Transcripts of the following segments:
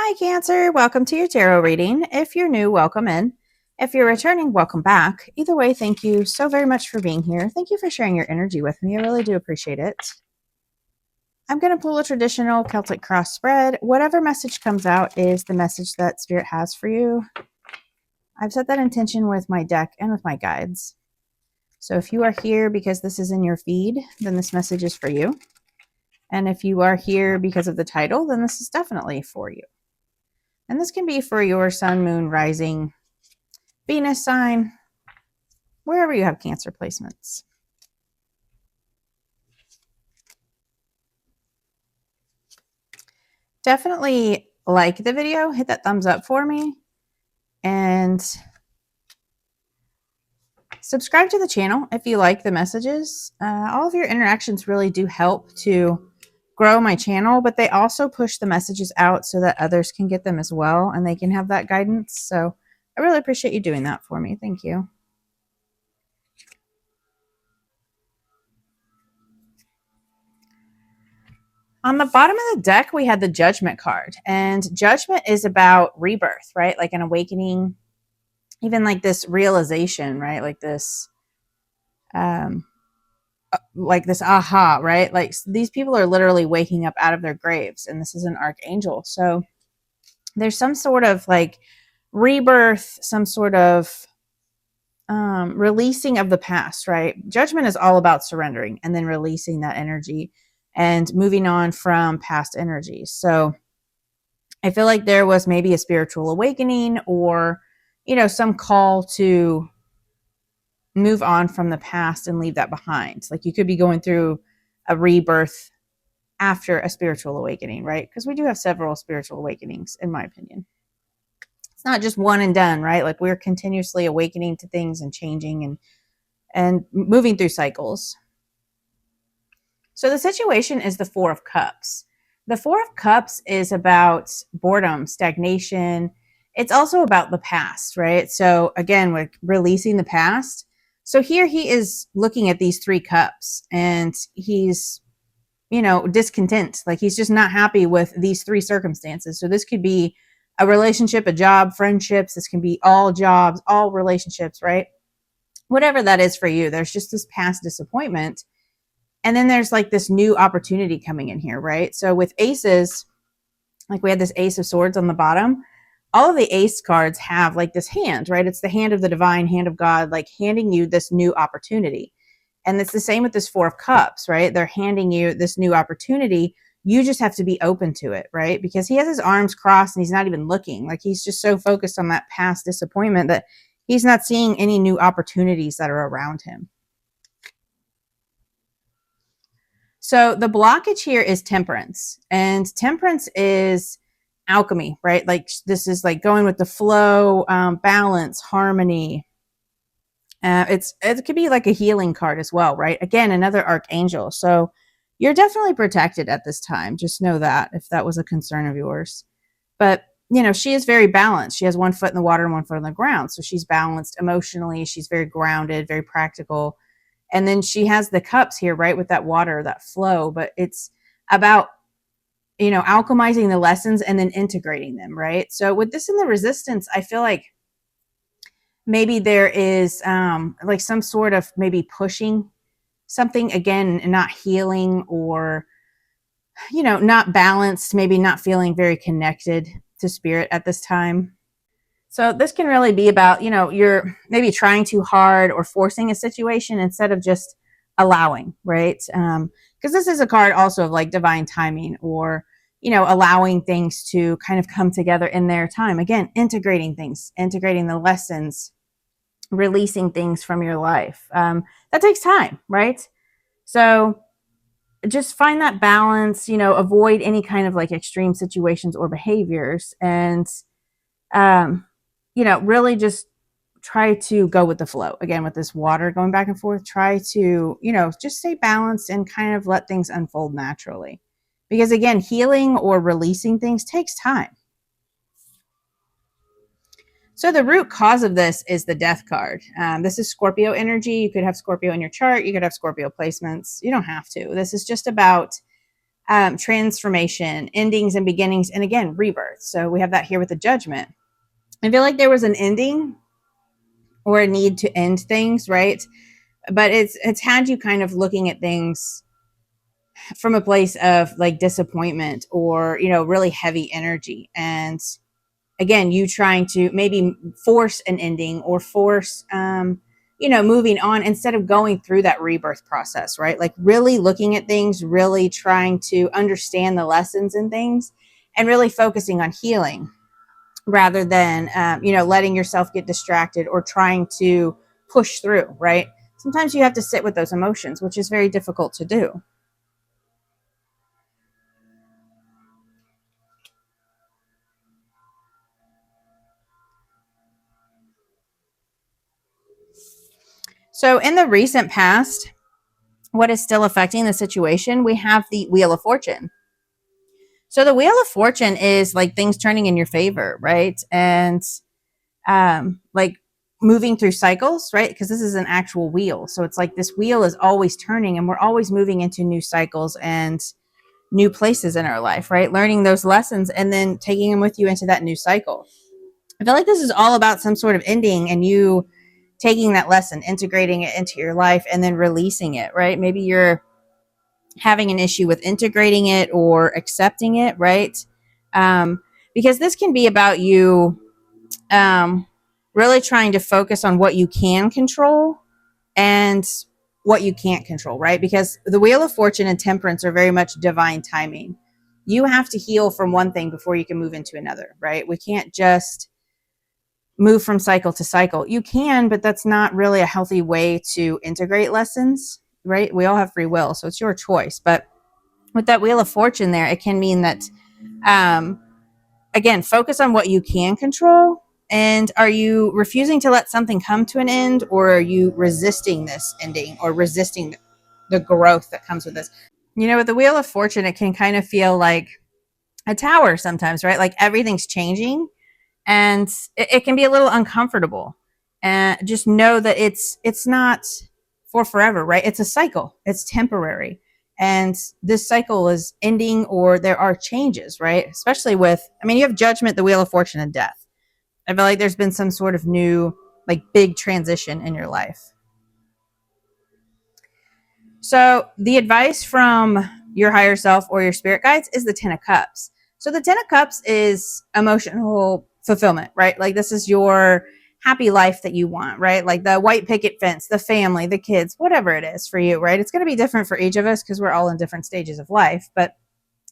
Hi, Cancer. Welcome to your tarot reading. If you're new, welcome in. If you're returning, welcome back. Either way, thank you so very much for being here. Thank you for sharing your energy with me. I really do appreciate it. I'm going to pull a traditional Celtic cross spread. Whatever message comes out is the message that Spirit has for you. I've set that intention with my deck and with my guides. So if you are here because this is in your feed, then this message is for you. And if you are here because of the title, then this is definitely for you. And this can be for your sun, moon, rising, Venus sign, wherever you have Cancer placements. Definitely like the video, hit that thumbs up for me, and subscribe to the channel if you like the messages. All of your interactions really do help to grow my channel, but they also push the messages out so that others can get them as well and they can have that guidance. So I really appreciate you doing that for me. Thank you. On the bottom of the deck, we had the Judgment card, and Judgment is about rebirth, right? Like an awakening, even like this realization, right? Like this aha, right? Like these people are literally waking up out of their graves, and this is an archangel. So there's some sort of like rebirth, some sort of releasing of the past, right? Judgment is all about surrendering and then releasing that energy and moving on from past energies. So I feel like there was maybe a spiritual awakening or, some call to move on from the past and leave that behind. Like you could be going through a rebirth after a spiritual awakening, right? Because we do have several spiritual awakenings, in my opinion. It's not just one and done, right? Like we're continuously awakening to things and changing and moving through cycles. So the situation is the Four of Cups. The Four of Cups is about boredom, stagnation. It's also about the past, right? So again, we're releasing the past. So here he is looking at these three cups and he's, discontent. Like he's just not happy with these three circumstances. So this could be a relationship, a job, friendships. This can be all jobs, all relationships, right? Whatever that is for you, there's just this past disappointment. And then there's like this new opportunity coming in here, right? So with aces, like we had this Ace of Swords on the bottom, all of the ace cards have like this hand, right? It's the hand of the divine, hand of God, like handing you this new opportunity. And it's the same with this Four of Cups, right? They're handing you this new opportunity. You just have to be open to it, right? Because he has his arms crossed and he's not even looking. Like he's just so focused on that past disappointment that he's not seeing any new opportunities that are around him. So the blockage here is temperance, and temperance is alchemy, right? Like this is like going with the flow, balance, harmony. It could be like a healing card as well, right? Again, another archangel. So you're definitely protected at this time. Just know that if that was a concern of yours. But she is very balanced. She has one foot in the water and one foot on the ground. So she's balanced emotionally. She's very grounded, very practical. And then she has the cups here, right, with that water, that flow. But it's about, alchemizing the lessons and then integrating them, right? So with this in the resistance, I feel like maybe there is like some sort of maybe pushing something, again, not healing or, not balanced, maybe not feeling very connected to spirit at this time. So this can really be about, you're maybe trying too hard or forcing a situation instead of just allowing, right? Because this is a card also of like divine timing or, allowing things to kind of come together in their time. Again, integrating things, integrating the lessons, releasing things from your life. That takes time, right? So just find that balance, avoid any kind of like extreme situations or behaviors and, really just try to go with the flow. Again, with this water going back and forth, try to, just stay balanced and kind of let things unfold naturally. Because again, healing or releasing things takes time. So the root cause of this is the Death card. This is Scorpio energy. You could have Scorpio in your chart. You could have Scorpio placements. You don't have to. This is just about transformation, endings and beginnings, and again, rebirth. So we have that here with the Judgment. I feel like there was an ending or a need to end things, right? But it's had you kind of looking at things from a place of like disappointment or, you know, really heavy energy. And again, you trying to maybe force an ending or force, you know, moving on instead of going through that rebirth process, right? Like really looking at things, really trying to understand the lessons and things, and really focusing on healing rather than, you know, letting yourself get distracted or trying to push through, right? Sometimes you have to sit with those emotions, which is very difficult to do. So, in the recent past, what is still affecting the situation? We have the Wheel of Fortune. So, the Wheel of Fortune is like things turning in your favor, right? And like moving through cycles, right? Because this is an actual wheel. So, it's like this wheel is always turning and we're always moving into new cycles and new places in our life, right? Learning those lessons and then taking them with you into that new cycle. I feel like this is all about some sort of ending and you taking that lesson, integrating it into your life, and then releasing it, right? Maybe you're having an issue with integrating it or accepting it, right? Because this can be about you really trying to focus on what you can control and what you can't control, right? Because the Wheel of Fortune and Temperance are very much divine timing. You have to heal from one thing before you can move into another, right? We can't just move from cycle to cycle. You can, but that's not really a healthy way to integrate lessons, right? We all have free will, so it's your choice. But with that Wheel of Fortune there, it can mean that, um, again, focus on what you can control. And are you refusing to let something come to an end, or are you resisting this ending or resisting the growth that comes with this? You know, with the Wheel of Fortune, it can kind of feel like a tower sometimes, right? Like everything's changing and it can be a little uncomfortable. And just know that it's not for forever, right? It's a cycle. It's temporary. And this cycle is ending or there are changes, right? Especially with, I mean, you have Judgment, the Wheel of Fortune, and Death. I feel like there's been some sort of new, like big transition in your life. So the advice from your higher self or your spirit guides is the 10 of Cups. So the 10 of Cups is emotional fulfillment, right? Like this is your happy life that you want, right? Like the white picket fence, the family, the kids, whatever it is for you, right? It's going to be different for each of us because we're all in different stages of life. But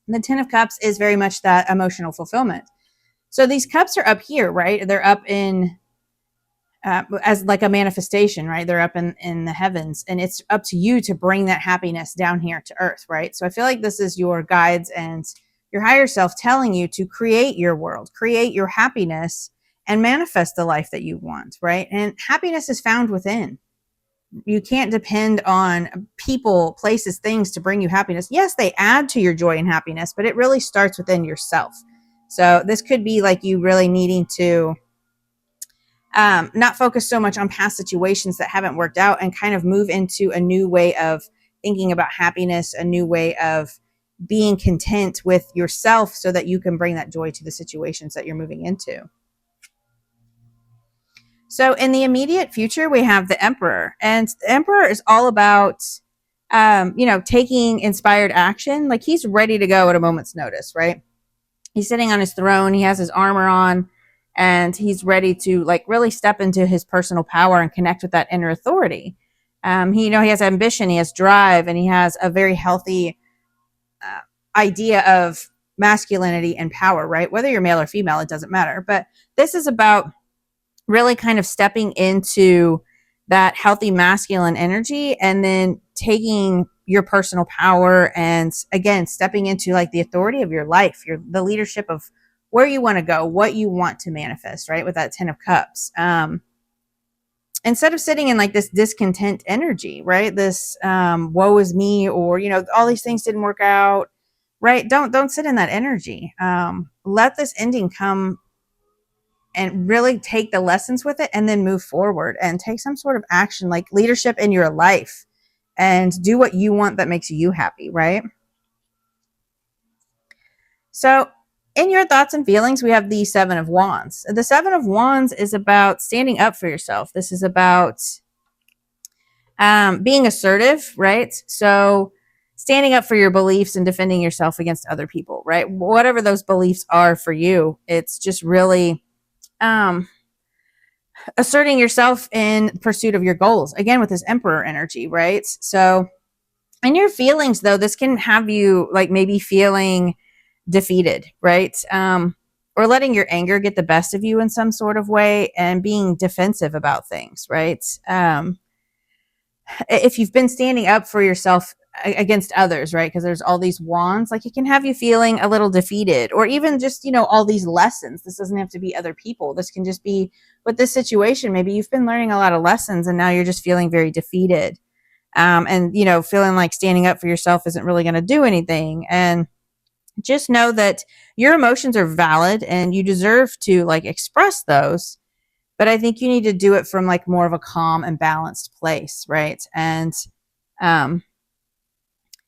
the 10 of Cups is very much that emotional fulfillment. So these cups are up here, right? They're up in as like a manifestation, right? They're up in the heavens, and it's up to you to bring that happiness down here to earth, right? So I feel like this is your guides and your higher self telling you to create your world, create your happiness, and manifest the life that you want, right? And happiness is found within. You can't depend on people, places, things to bring you happiness. Yes, they add to your joy and happiness, but it really starts within yourself. So this could be like you really needing to not focus so much on past situations that haven't worked out and kind of move into a new way of thinking about happiness, a new way of being content with yourself so that you can bring that joy to the situations that you're moving into. So in the immediate future, we have the Emperor, and the Emperor is all about, you know, taking inspired action. Like he's ready to go at a moment's notice, right? He's sitting on his throne. He has his armor on and he's ready to like really step into his personal power and connect with that inner authority. He, you know, he has ambition, he has drive, and he has a very healthy idea of masculinity and power, right? Whether you're male or female, it doesn't matter. But this is about really kind of stepping into that healthy masculine energy and then taking your personal power and again stepping into like the authority of your life, your the leadership of where you want to go, what you want to manifest, right? With that 10 of Cups. Instead of sitting in like this discontent energy, right? This woe is me, or you know, all these things didn't work out, right? Don't sit in that energy. Let this ending come and really take the lessons with it and then move forward and take some sort of action, like leadership in your life, and do what you want that makes you happy, right? So, in your thoughts and feelings, we have the Seven of Wands. The Seven of Wands is about standing up for yourself. This is about being assertive, right? So, standing up for your beliefs and defending yourself against other people, right? Whatever those beliefs are for you, it's just really um, asserting yourself in pursuit of your goals. Again, with this Emperor energy, right? So, in your feelings, though, this can have you like maybe feeling defeated, right? Or letting your anger get the best of you in some sort of way and being defensive about things, right? If you've been standing up for yourself against others, right? Because there's all these wands, like it can have you feeling a little defeated, or even just, all these lessons. This doesn't have to be other people. This can just be with this situation. Maybe you've been learning a lot of lessons and now you're just feeling very defeated. And, feeling like standing up for yourself isn't really going to do anything. And just know that your emotions are valid and you deserve to like express those, but I think you need to do it from like more of a calm and balanced place, right? And um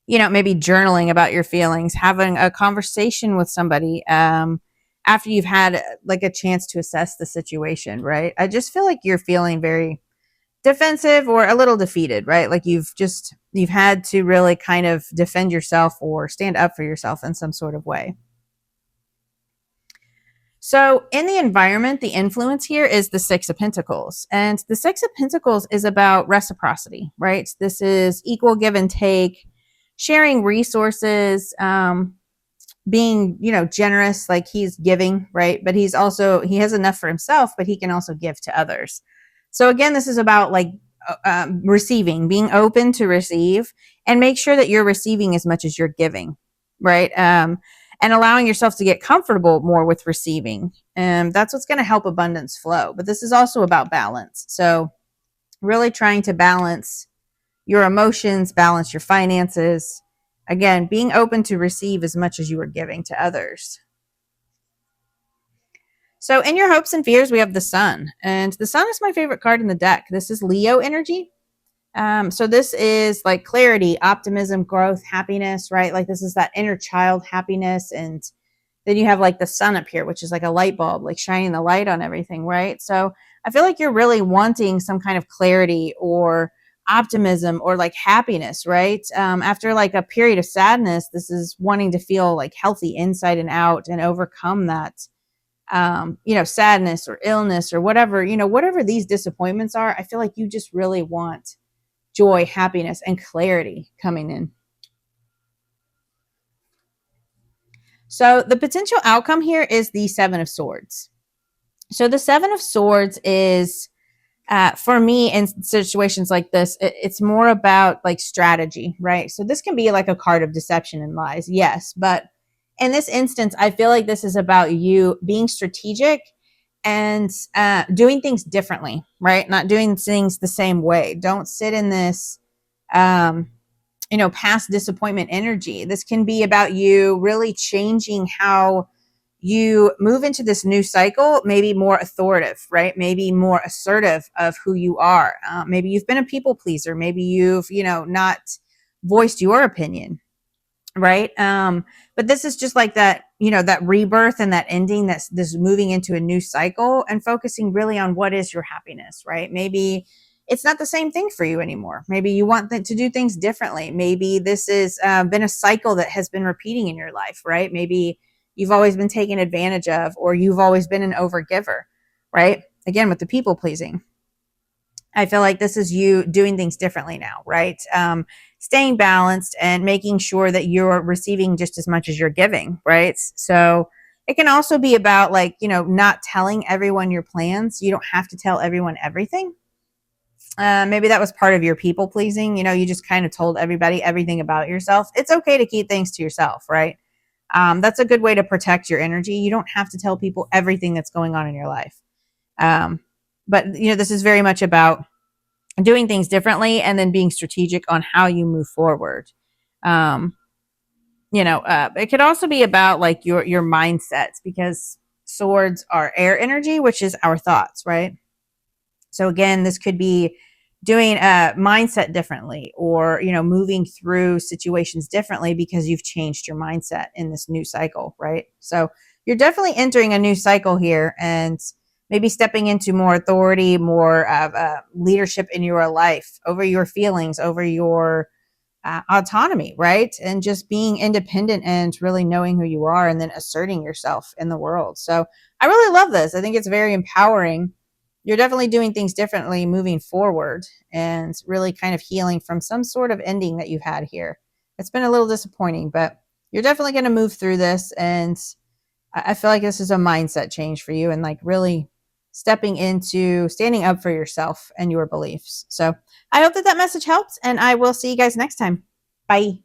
maybe journaling about your feelings, having a conversation with somebody after you've had like a chance to assess the situation, right? I just feel like you're feeling very defensive or a little defeated, right? Like you've had to really kind of defend yourself or stand up for yourself in some sort of way. So, in the environment, the influence here is the Six of Pentacles. And the Six of Pentacles is about reciprocity, right? This is equal give and take, sharing resources, being, generous, like he's giving, right? But he has enough for himself, but he can also give to others. So, again, this is about like receiving, being open to receive, and make sure that you're receiving as much as you're giving, right? And allowing yourself to get comfortable more with receiving. That's what's going to help abundance flow. But this is also about balance. So, really trying to balance your emotions, balance your finances. Again, being open to receive as much as you are giving to others. So, in your hopes and fears, we have the Sun. And the Sun is my favorite card in the deck. This is Leo energy. So this is like clarity, optimism, growth, happiness, right? Like this is that inner child happiness. And then you have like the sun up here, which is like a light bulb, like shining the light on everything, right? So I feel like you're really wanting some kind of clarity or optimism or like happiness, right? After like a period of sadness, this is wanting to feel like healthy inside and out and overcome that, sadness or illness or whatever, whatever these disappointments are. I feel like you just really want joy, happiness, and clarity coming in. So the potential outcome here is the Seven of Swords. So the Seven of Swords is, for me, in situations like this, it's more about like strategy, right? So this can be like a card of deception and lies, yes. But in this instance, I feel like this is about you being strategic and doing things differently, right? Not doing things the same way. Don't sit in this past disappointment energy. This can be about you really changing how you move into this new cycle, maybe more authoritative, right? Maybe more assertive of who you are. Maybe you've been a people pleaser. Maybe you've, not voiced your opinion, right? But this is just like that, that rebirth and that ending, that's this moving into a new cycle and focusing really on what is your happiness, right? Maybe it's not the same thing for you anymore. Maybe you want to do things differently. Maybe this has been a cycle that has been repeating in your life, right? Maybe you've always been taken advantage of, or you've always been an overgiver, right? Again, with the people pleasing. I feel like this is you doing things differently now, right? Staying balanced and making sure that you're receiving just as much as you're giving, right? So it can also be about like, not telling everyone your plans. You don't have to tell everyone everything. Maybe that was part of your people pleasing. You just kind of told everybody everything about yourself. It's okay to keep things to yourself, right? That's a good way to protect your energy. You don't have to tell people everything that's going on in your life. But this is very much about doing things differently and then being strategic on how you move forward. It could also be about like your mindsets, because swords are air energy, which is our thoughts, right? So again, this could be doing a mindset differently, or, you know, moving through situations differently because you've changed your mindset in this new cycle, right? So you're definitely entering a new cycle here, and maybe stepping into more authority, more of leadership in your life, over your feelings, over your autonomy, right? And just being independent and really knowing who you are, and then asserting yourself in the world. So I really love this. I think it's very empowering. You're definitely doing things differently moving forward, and really kind of healing from some sort of ending that you've had here. It's been a little disappointing, but you're definitely going to move through this. And I feel like this is a mindset change for you, and like really stepping into standing up for yourself and your beliefs. So I hope that that message helps, and I will see you guys next time. Bye.